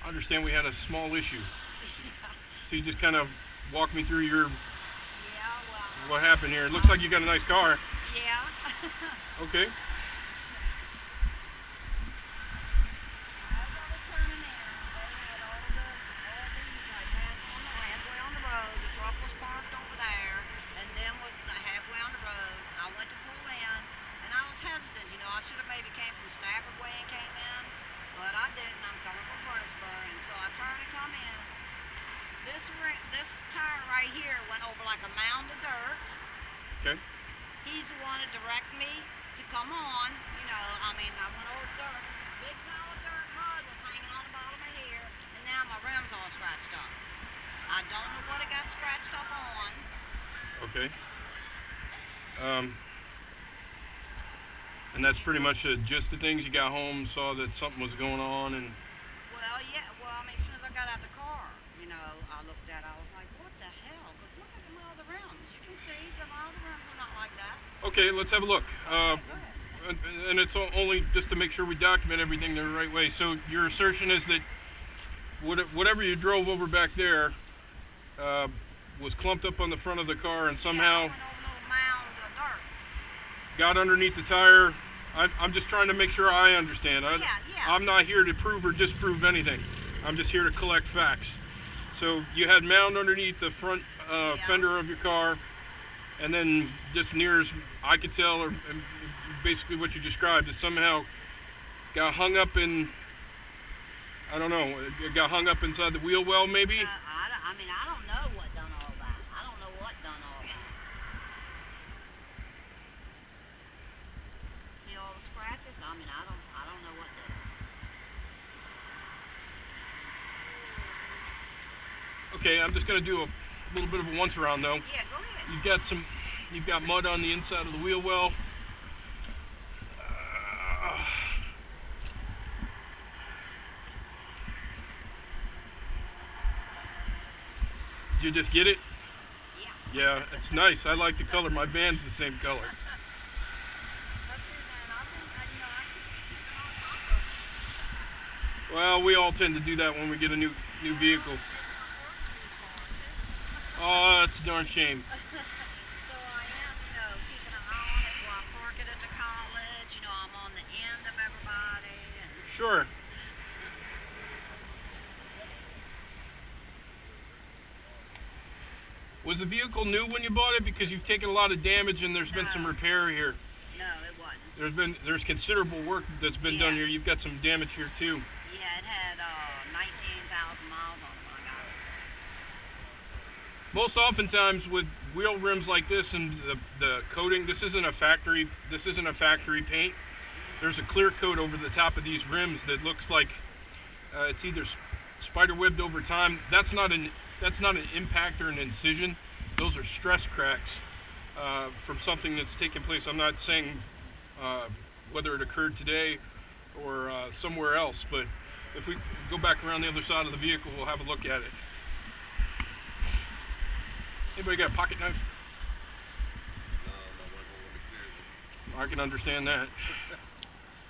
understand we had a small issue. Yeah. So you just kind of walk me through your Yeah, well, what happened here. It looks like you got a nice car. yeah. Okay. As I was turning in, they had all these like halfway on the road. The truck was parked over there, and then was halfway on the road. I went to pull in, and I was hesitant. You know, I should have maybe came from Stafford Way and came in, but I didn't. I'm coming from Fredericksburg, and so I turned and come in. This tire right here went over like a mound of dirt. Okay. He's the one that directed me to come on. You know, I mean, I went over dirt. Big pile of dirt mud was hanging on the bottom of here, and now my rim's all scratched up. I don't know what it got scratched up on. Okay. And that's pretty much just the things. You got home, saw that something was going on, and Well, yeah, well, I mean, as soon as I got out the car, you know, I looked at it, I was like, what the hell? Because look at my other rims. You can see that my other rims are not like that. okay, let's have a look. Okay, go ahead. And it's only just to make sure we document everything the right way. So your assertion is that whatever you drove over back there was clumped up on the front of the car and somehow Yeah, I went over a little mound of dirt. got underneath the tire. I'm just trying to make sure I understand. Yeah. I'm not here to prove or disprove anything. I'm just here to collect facts. So you had mound underneath the front fender of your car, and then just near as I could tell, or basically what you described, it somehow got hung up in, I don't know, it got hung up inside the wheel well maybe? I mean, I don't know what done all that. I don't know what done all that. See all the scratches? I mean, I don't know what did. Okay, I'm just going to do a little bit of a once around though. Yeah, go ahead. You've got mud on the inside of the wheel well. Did you just get it? Yeah. Yeah, it's nice. I like the color. My van's the same color. That's it, man. I think, you know, I keep on top of it. Well, we all tend to do that when we get a new vehicle. Oh, that's a darn shame. So I am, you know, keeping an eye on it while I park it at the college. You know, I'm on the end of everybody. And Sure. Was the vehicle new when you bought it? Because you've taken a lot of damage and there's been some repair here. no, it wasn't. There's considerable work that's been done here. You've got some damage here too. Yeah, it had 19,000 miles on it when I got it. Most oftentimes with wheel rims like this and the coating, this isn't a factory paint. There's a clear coat over the top of these rims that looks like it's either spider webbed over time. That's not an impact or an incision. Those are stress cracks from something that's taken place. I'm not saying whether it occurred today or somewhere else, but if we go back around the other side of the vehicle, we'll have a look at it. Anybody got a pocket knife? I can understand that.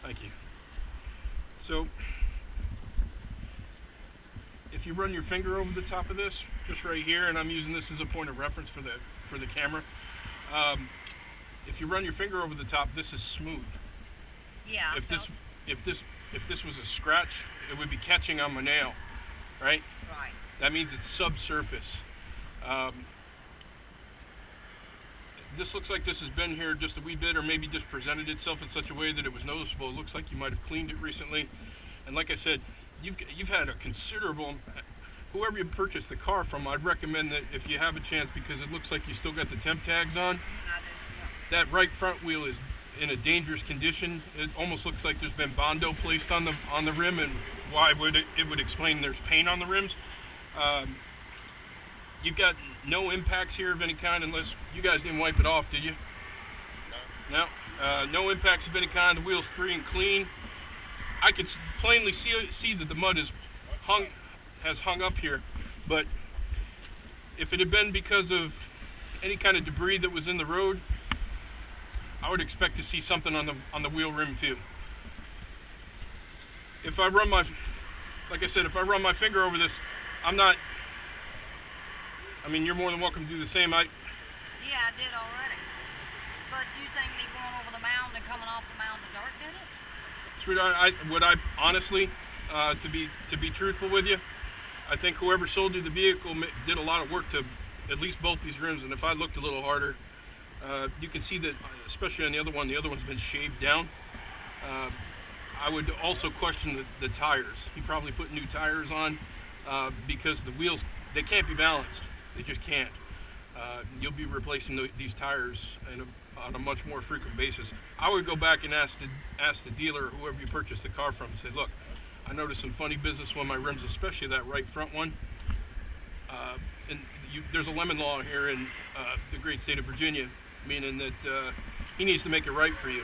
Thank you. So, if you run your finger over the top of this, just right here, and I'm using this as a point of reference for the camera. If you run your finger over the top, this is smooth. Yeah. If this was a scratch, it would be catching on my nail, right? Right. That means it's subsurface. This looks like this has been here just a wee bit, or maybe just presented itself in such a way that it was noticeable. It looks like you might have cleaned it recently. And like I said, you've had a considerable, whoever you purchased the car from, I'd recommend that if you have a chance, because it looks like you still got the temp tags on. That right front wheel is in a dangerous condition. It almost looks like there's been Bondo placed on the rim, and why would it would explain there's paint on the rims. You've got no impacts here of any kind, unless you guys didn't wipe it off, did you? No. No impacts of any kind. The wheel's free and clean. I could plainly see that the mud has hung up here, but if it had been because of any kind of debris that was in the road, I would expect to see something on the wheel rim too. If I run my like I said, if I run my finger over this, I'm not. I mean, you're more than welcome to do the same. Yeah, I did already. But do you think me going over the mound and coming off the mound of dirt did it? Sweetheart, honestly, to be truthful with you, I think whoever sold you the vehicle did a lot of work to at least both these rims. And if I looked a little harder, you can see that, especially on the other one's been shaved down. I would also question the tires. He probably put new tires on because the wheels, they can't be balanced. They just can't. You'll be replacing these tires on a much more frequent basis. I would go back and ask the dealer or whoever you purchased the car from, say, look, I noticed some funny business on my rims, especially that right front one. And there's a lemon law here in the great state of Virginia, meaning that he needs to make it right for you.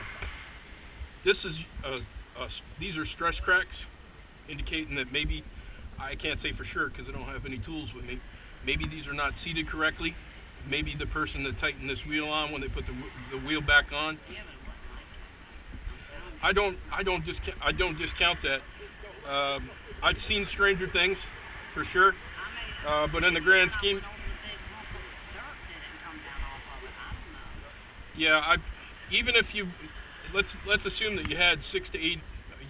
This is these are stress cracks, indicating that maybe, I can't say for sure because I don't have any tools with me, maybe these are not seated correctly. Maybe the person that tightened this wheel on when they put the wheel back on. I don't discount that. I've seen stranger things, for sure. But in the grand scheme, yeah, even if you let's assume that you had 6 to 8,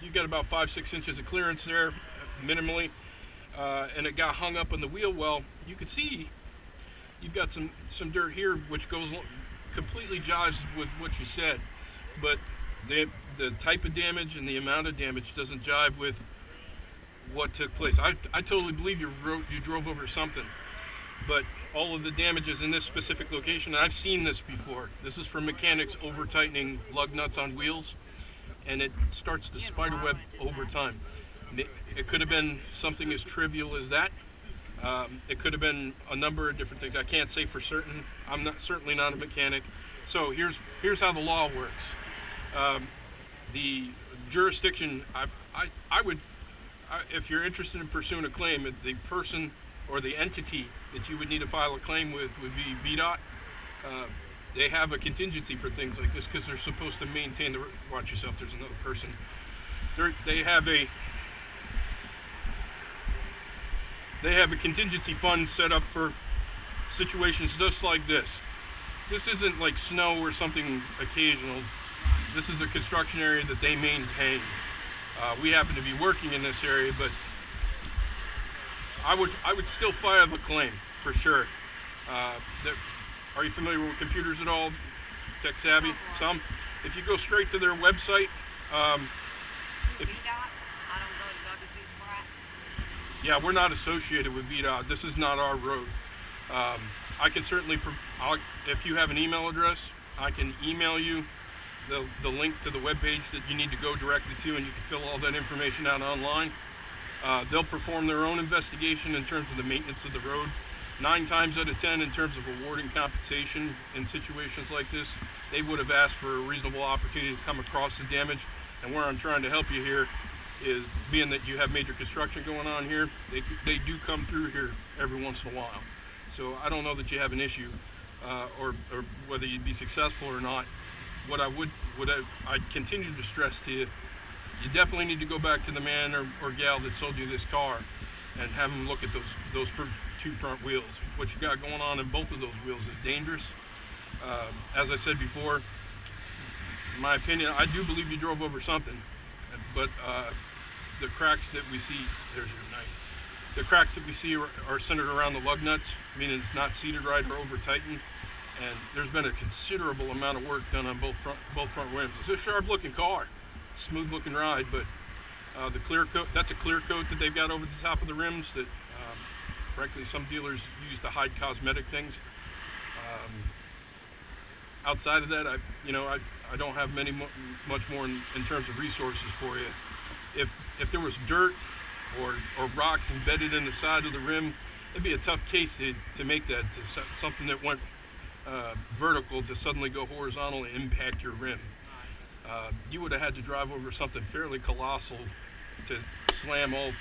you got about 5-6 inches of clearance there, minimally, and it got hung up on the wheel well, you could see you've got some dirt here, which goes completely jives with what you said, but the type of damage and the amount of damage doesn't jive with what took place. I totally believe you drove over something, but all of the damages in this specific location, and I've seen this before. This is from mechanics over tightening lug nuts on wheels, and it starts to spiderweb over time. It could have been something as trivial as that. It could have been a number of different things. I can't say for certain. I'm certainly not a mechanic. So here's how the law works. The jurisdiction, I would, if you're interested in pursuing a claim, the person or the entity that you would need to file a claim with would be VDOT. They have a contingency for things like this because they're supposed to maintain the. Watch yourself. There's another person. They have a contingency fund set up for situations just like this. This isn't like snow or something occasional. This is a construction area that they maintain. We happen to be working in this area, but I would still file a claim for sure. Are you familiar with computers at all? Tech savvy? Some. If you go straight to their website, yeah, we're not associated with VDOT. This is not our road. I can certainly, if you have an email address, I can email you the link to the webpage that you need to go directly to, and you can fill all that information out online. They'll perform their own investigation in terms of the maintenance of the road. 9 times out of 10, in terms of awarding compensation in situations like this, they would have asked for a reasonable opportunity to come across the damage. And where I'm trying to help you here is, being that you have major construction going on here, they do come through here every once in a while. So I don't know that you have an issue, or whether you'd be successful or not. What I'd continue to stress to you, you definitely need to go back to the man or gal that sold you this car and have them look at those 2 front wheels. What you got going on in both of those wheels is dangerous. As I said before, in my opinion, I do believe you drove over something, but the cracks that we see, there's your knife. The cracks that we see are centered around the lug nuts, meaning it's not seated right or over tightened. And there's been a considerable amount of work done on both front rims. It's a sharp looking car, smooth looking ride, but the clear coat, that's a clear coat that they've got over the top of the rims that frankly some dealers use to hide cosmetic things. Outside of that, I don't have much more in terms of resources for you. If there was dirt or rocks embedded in the side of the rim, it'd be a tough case to make that to something that went vertical to suddenly go horizontal and impact your rim. You would have had to drive over something fairly colossal to slam all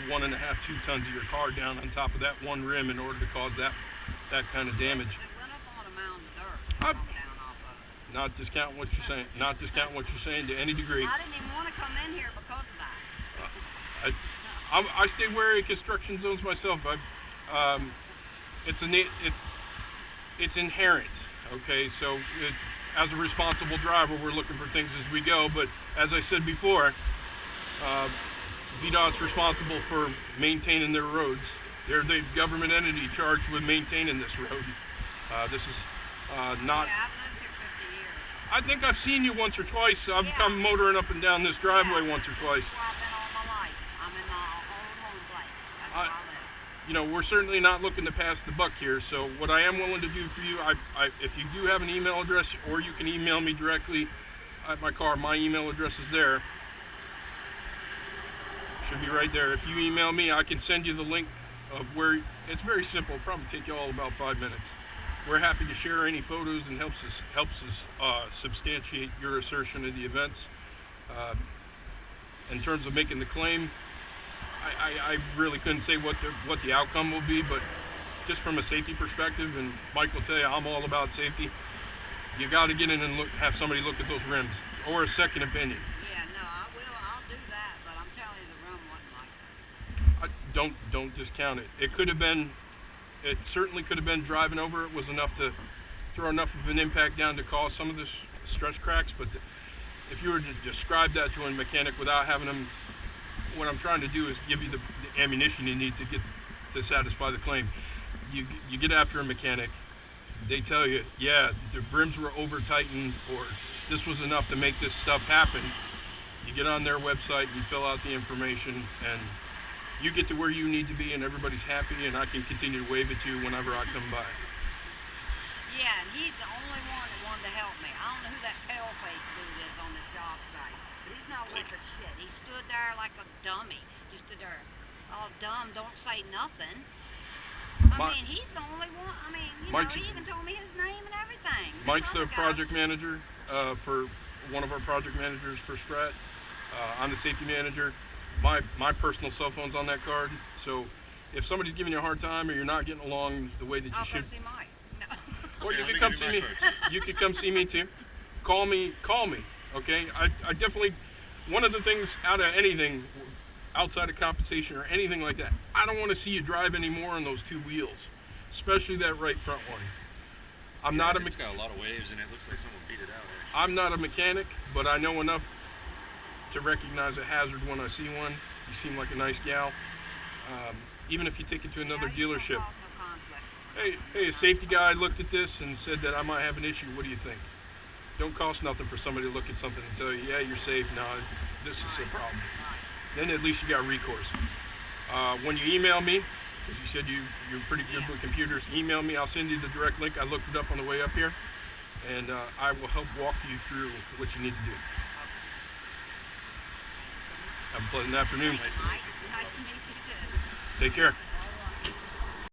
1.5, 2 tons of your car down on top of that one rim in order to cause that kind of damage. It went up on a mound of dirt. Down off of it. Not discounting what you're saying. Not discounting what you're saying to any degree. I didn't even want to come in here because of that. I stay wary of construction zones myself. It's inherent. Okay, so as a responsible driver, we're looking for things as we go. But as I said before, VDOT's responsible for maintaining their roads. They're the government entity charged with maintaining this road. This is not. Yeah, I've lived here 50 years. I think I've seen you once or twice. I've come motoring up and down this driveway once or twice. This is where I've been all my life. I'm in the old home place. That's where I live. You know, we're certainly not looking to pass the buck here. So what I am willing to do for you, if you do have an email address, or you can email me directly at my car. My email address is there. Should be right there. If you email me, I can send you the link of where. It's very simple. It'll probably take you all about 5 minutes. We're happy to share any photos and helps us substantiate your assertion of the events. In terms of making the claim, I really couldn't say what the outcome will be, but just from a safety perspective, and Mike will tell you I'm all about safety. You got to get in and have somebody look at those rims, or a second opinion. Yeah, no, I will. I'll do that, but I'm telling you, the rim wasn't like that. Don't discount it. It could have been. It certainly could have been driving over it was enough to throw enough of an impact down to cause some of the stress cracks. But if you were to describe that to a mechanic without having them, what I'm trying to do is give you the ammunition you need to satisfy the claim. You get after a mechanic, they tell you, yeah, the rims were over tightened, or this was enough to make this stuff happen. You get on their website, you fill out the information, and you get to where you need to be, and everybody's happy, and I can continue to wave at you whenever I come by. Yeah, and he's the only one that wanted to help me. I don't know who that pale-faced dude is on this job site, but he's not worth a shit. He stood there like a dummy. He stood there, all dumb, don't say nothing. I mean, he's the only one. I mean, you know, he even told me his name and everything. Mike's the project manager for one of our project managers for Spratt. I'm the safety manager. My personal cell phone's on that card, so if somebody's giving you a hard time or you're not getting along the way that you should, I'll come see Mike. No. or you can come see me. You can come see me too. Call me. Okay, I definitely. One of the things out of anything, outside of compensation or anything like that, I don't want to see you drive anymore on those two wheels, especially that right front one. It's got a lot of waves and it looks like someone beat it out. Actually. I'm not a mechanic, but I know enough to recognize a hazard when I see one. You seem like a nice gal. Even if you take it to another dealership. Hey, a safety guy looked at this and said that I might have an issue. What do you think? Don't cost nothing for somebody to look at something and tell you, yeah, you're safe. No, this is a problem. Then at least you got recourse. When you email me, because you said you're pretty good with computers, email me. I'll send you the direct link. I looked it up on the way up here, and I will help walk you through what you need to do. Have a pleasant afternoon. Nice to meet you too. Take care.